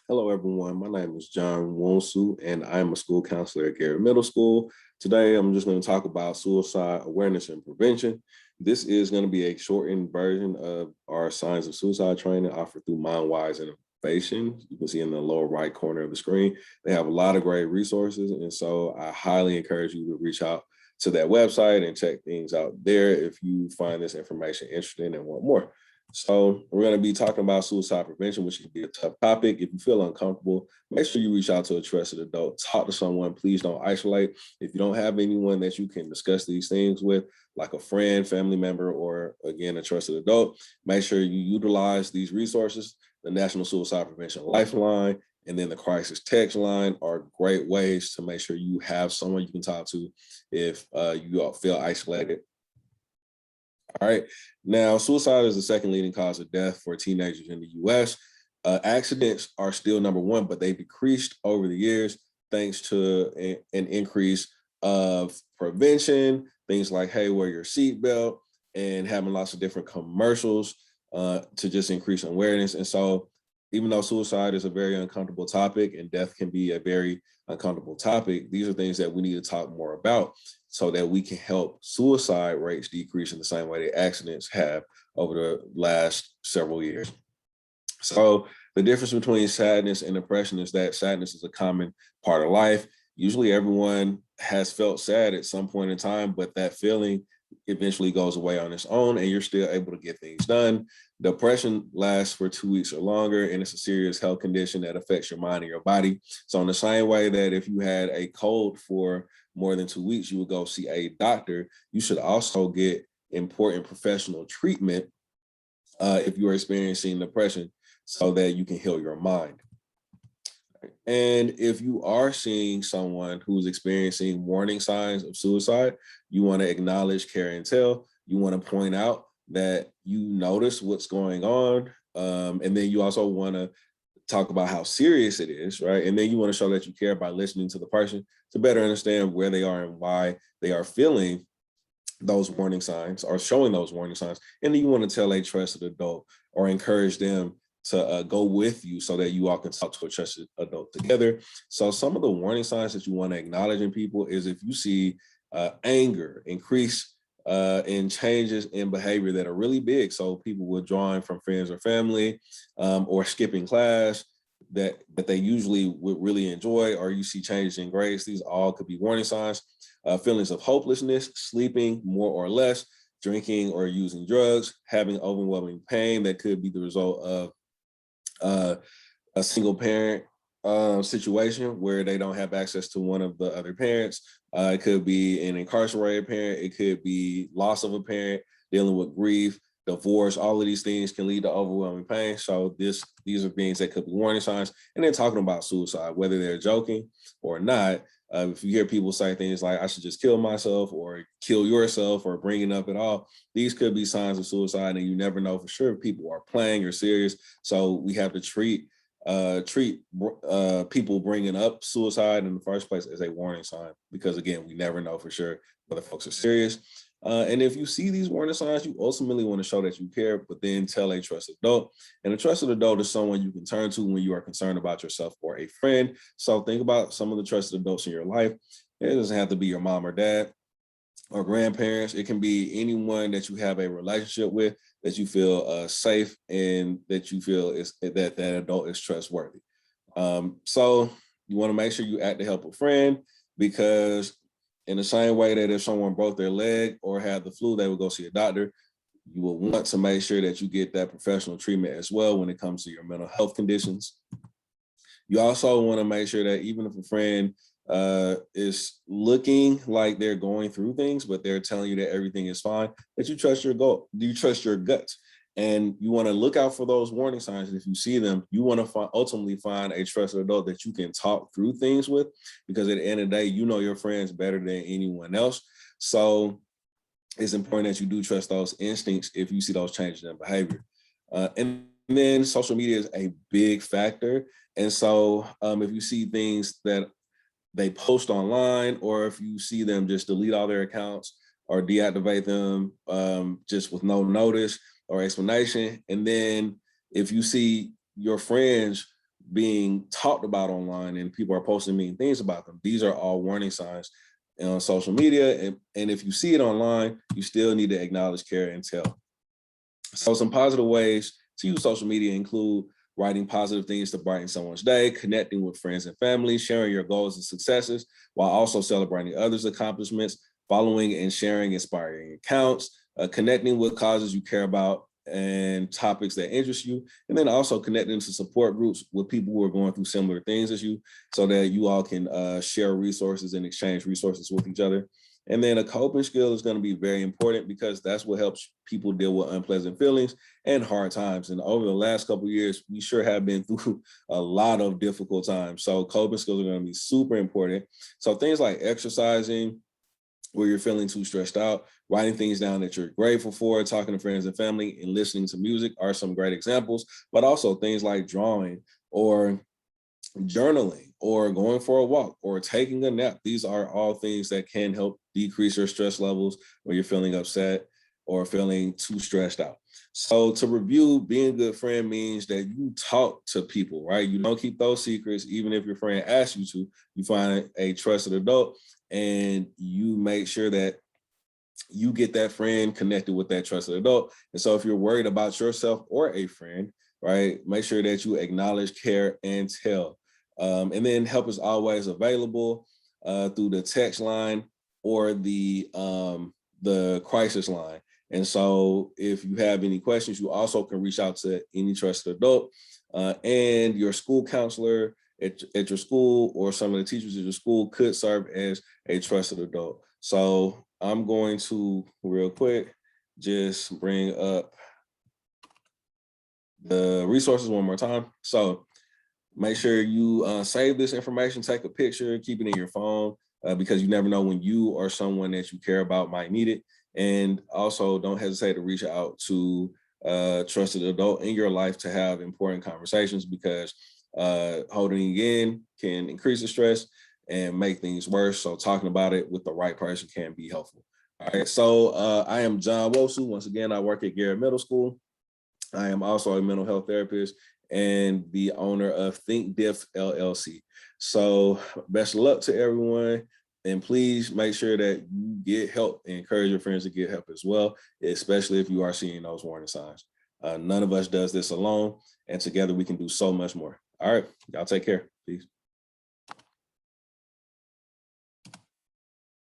Hello, everyone. My name is John Wonsu, and I'm a school counselor at Garrett Middle School. Today, I'm just going to talk about suicide awareness and prevention. This is going to be a shortened version of our signs of suicide training offered through MindWise Innovation. You can see in the lower right corner of the screen. They have a lot of great resources, and so I highly encourage you to reach out to that website and check things out there if you find this information interesting and want more. So we're going to be talking about suicide prevention, which can be a tough topic. If you feel uncomfortable, make sure you reach out to a trusted adult. Talk to someone. Please don't isolate. If you don't have anyone that you can discuss these things with, like a friend, family member, or again, a trusted adult, make sure you utilize these resources. The National Suicide Prevention Lifeline and then the crisis text line are great ways to make sure you have someone you can talk to if you feel isolated. All right. Now, suicide is the second leading cause of death for teenagers in the US. Accidents are still number one, but they decreased over the years thanks to an increase of prevention, things like, hey, wear your seatbelt, and having lots of different commercials to just increase awareness. And so, even though suicide is a very uncomfortable topic and death can be a very uncomfortable topic, these are things that we need to talk more about so that we can help suicide rates decrease in the same way that accidents have over the last several years. So the difference between sadness and depression is that sadness is a common part of life. Usually everyone has felt sad at some point in time, but that feeling eventually goes away on its own and you're still able to get things done. Depression lasts for 2 weeks or longer, and it's a serious health condition that affects your mind and your body. So in the same way that if you had a cold for more than 2 weeks, you would go see a doctor, you should also get important professional treatment if you're experiencing depression so that you can heal your mind. And if you are seeing someone who's experiencing warning signs of suicide, you want to acknowledge, care, and tell. You want to point out that you notice what's going on. And then you also want to talk about how serious it is, right? And then you want to show that you care by listening to the person to better understand where they are and why they are feeling those warning signs or showing those warning signs. And then you want to tell a trusted adult or encourage them to go with you so that you all can talk to a trusted adult together. So some of the warning signs that you want to acknowledge in people is if you see anger, increase in changes in behavior that are really big. So people withdrawing from friends or family or skipping class that they usually would really enjoy, or you see changes in grades. These all could be warning signs. Feelings of hopelessness, sleeping more or less, drinking or using drugs, having overwhelming pain that could be the result of a single parent situation where they don't have access to one of the other parents. It could be an incarcerated parent. It could be loss of a parent, dealing with grief, divorce. All of these things can lead to overwhelming pain. So these are things that could be warning signs. And then talking about suicide, whether they're joking or not. If you hear people say things like, I should just kill myself or kill yourself or bring it up at all, these could be signs of suicide and you never know for sure if people are playing or serious. So we have to treat people bringing up suicide in the first place as a warning sign, because again, we never know for sure whether folks are serious. And if you see these warning signs, you ultimately want to show that you care, but then tell a trusted adult. And a trusted adult is someone you can turn to when you are concerned about yourself or a friend. So think about some of the trusted adults in your life. It doesn't have to be your mom or dad or grandparents. It can be anyone that you have a relationship with that you feel safe and that you feel is that adult is trustworthy. So you want to make sure you act to help a friend, because in the same way that if someone broke their leg or had the flu, they would go see a doctor. You will want to make sure that you get that professional treatment as well when it comes to your mental health conditions. You also want to make sure that even if a friend is looking like they're going through things, but they're telling you that everything is fine, that you trust your guts. And you want to look out for those warning signs. And if you see them, you want to ultimately find a trusted adult that you can talk through things with, because at the end of the day, you know your friends better than anyone else. So it's important that you do trust those instincts if you see those changes in behavior. And then social media is a big factor. And so if you see things that they post online, or if you see them just delete all their accounts or deactivate them just with no notice or explanation. And then if you see your friends being talked about online and people are posting mean things about them. These are all warning signs on social media. And if you see it online, you still need to acknowledge, care, and tell. So some positive ways to use social media include writing positive things to brighten someone's day, connecting with friends and family, sharing your goals and successes, while also celebrating others' accomplishments, following and sharing inspiring accounts, connecting with causes you care about and topics that interest you, and then also connecting to support groups with people who are going through similar things as you, so that you all can share resources and exchange resources with each other. And then a coping skill is going to be very important because that's what helps people deal with unpleasant feelings and hard times. And over the last couple of years, we sure have been through a lot of difficult times. So coping skills are going to be super important. So things like exercising where you're feeling too stressed out, writing things down that you're grateful for, talking to friends and family, and listening to music are some great examples. But also things like drawing or journaling or going for a walk or taking a nap. These are all things that can help decrease your stress levels when you're feeling upset or feeling too stressed out. So to review, being a good friend means that you talk to people, right? You don't keep those secrets. Even if your friend asks you to, you find a trusted adult and you make sure that you get that friend connected with that trusted adult. And so if you're worried about yourself or a friend, right, make sure that you acknowledge, care, and tell. And then help is always available through the text line or the crisis line. And so if you have any questions, you also can reach out to any trusted adult and your school counselor at your school, or some of the teachers at your school could serve as a trusted adult. So I'm going to real quick just bring up the resources one more time. So make sure you save this information, take a picture, keep it in your phone because you never know when you or someone that you care about might need it. And also don't hesitate to reach out to a trusted adult in your life to have important conversations, because holding it in can increase the stress and make things worse. So talking about it with the right person can be helpful. All right, so I am John Wosu. Once again, I work at Garrett Middle School. I am also a mental health therapist and the owner of Think Diff LLC. So best of luck to everyone. And please make sure that you get help and encourage your friends to get help as well, especially if you are seeing those warning signs. None of us does this alone, and together we can do so much more. All right, y'all take care. Peace.